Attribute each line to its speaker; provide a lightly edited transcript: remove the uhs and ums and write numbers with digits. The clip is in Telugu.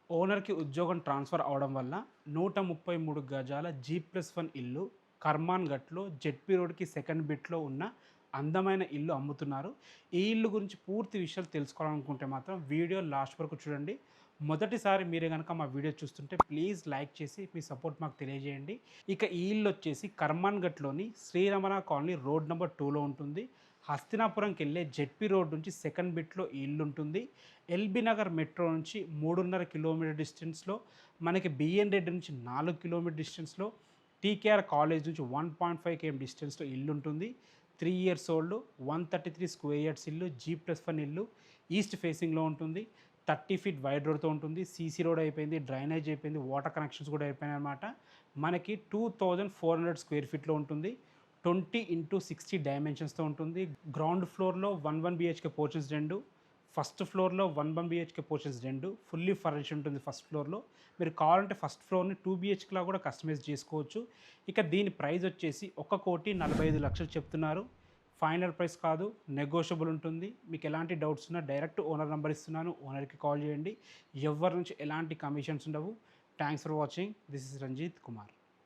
Speaker 1: ఓనర్‌కి ఉద్యోగం ట్రాన్స్‌ఫర్ అవ్వడం వల్ల 133 గజాల జీ+1 ఇల్లు కర్మాన్ ఘాట్‌లో జెడ్పీ రోడ్‌కి సెకండ్ బిట్‌లో ఉన్న అందమైన ఇల్లు అమ్ముతున్నారు. ఈ ఇల్లు గురించి పూర్తి విషయాలు తెలుసుకోవాలనుకుంటే మాత్రం వీడియో లాస్ట్ వరకు చూడండి. మొదటిసారి మీరే గనక మా వీడియో చూస్తుంటే ప్లీజ్ లైక్ చేసి మీ సపోర్ట్ మాకు తెలియజేయండి. ఇక ఈ ఇల్లు వచ్చేసి Karman ఘాట్‌లోని Sriramana colony road number 2లో ఉంటుంది. హస్తినాపురంకెళ్ళే జెడ్పీ రోడ్ నుంచి సెకండ్ బిట్‌లో ఈ ఇల్లు ఉంటుంది. ఎల్బీ నగర్ మెట్రో నుంచి 3.5 కిలోమీటర్ డిస్టెన్స్‌లో, మనకి బిఎన్ రెడ్డి నుంచి 4 కిలోమీటర్ డిస్టెన్స్‌లో, టీకేఆర్ కాలేజ్ నుంచి 1.5 కేఎం డిస్టెన్స్‌లో ఇల్లుంటుంది. 3 ఇయర్స్ ఓల్డ్ 133 స్క్వేర్ యార్డ్స్ ఇల్లు, జీ+1 ఇల్లు, ఈస్ట్ ఫేసింగ్‌లో ఉంటుంది. 30 ఫీట్ వైడ్ రోడ్‌తో ఉంటుంది. సీసీ రోడ్ అయిపోయింది, డ్రైనేజ్ అయిపోయింది, వాటర్ కనెక్షన్స్ కూడా అయిపోయాయన్నమాట. మనకి 2400 స్క్వేర్ ఫీట్‌లో ఉంటుంది. 20x60 డైమెన్షన్స్‌తో ఉంటుంది. గ్రౌండ్ ఫ్లోర్‌లో 1 బీహెచ్‌కే పోర్షన్స్ 2, ఫస్ట్ ఫ్లోర్‌లో 1 బీహెచ్‌కే పోర్షన్స్ 2 ఫుల్లీ ఫర్నిష్డ్ ఉంటుంది ఫస్ట్ ఫ్లోర్‌లో. మీరు కావాలంటే ఫస్ట్ ఫ్లోర్‌ని 2 బీహెచ్‌కేలా కూడా కస్టమైజ్ చేసుకోవచ్చు. ఇక దీని ప్రైస్ వచ్చేసి 1,45,00,000 చెప్తున్నారు. ఫైనల్ ప్రైస్ కాదు, నెగోషియబుల్ ఉంటుంది. మీకు ఎలాంటి డౌట్స్ ఉన్నా డైరెక్ట్ ఓనర్ నంబర్ ఇస్తున్నాను. ఓనర్‌కి కాల్ చేయండి. ఎవ్వరి నుంచి ఎలాంటి కమిషన్స్ ఉండవు. Thanks for watching. This is Ranjit Kumar.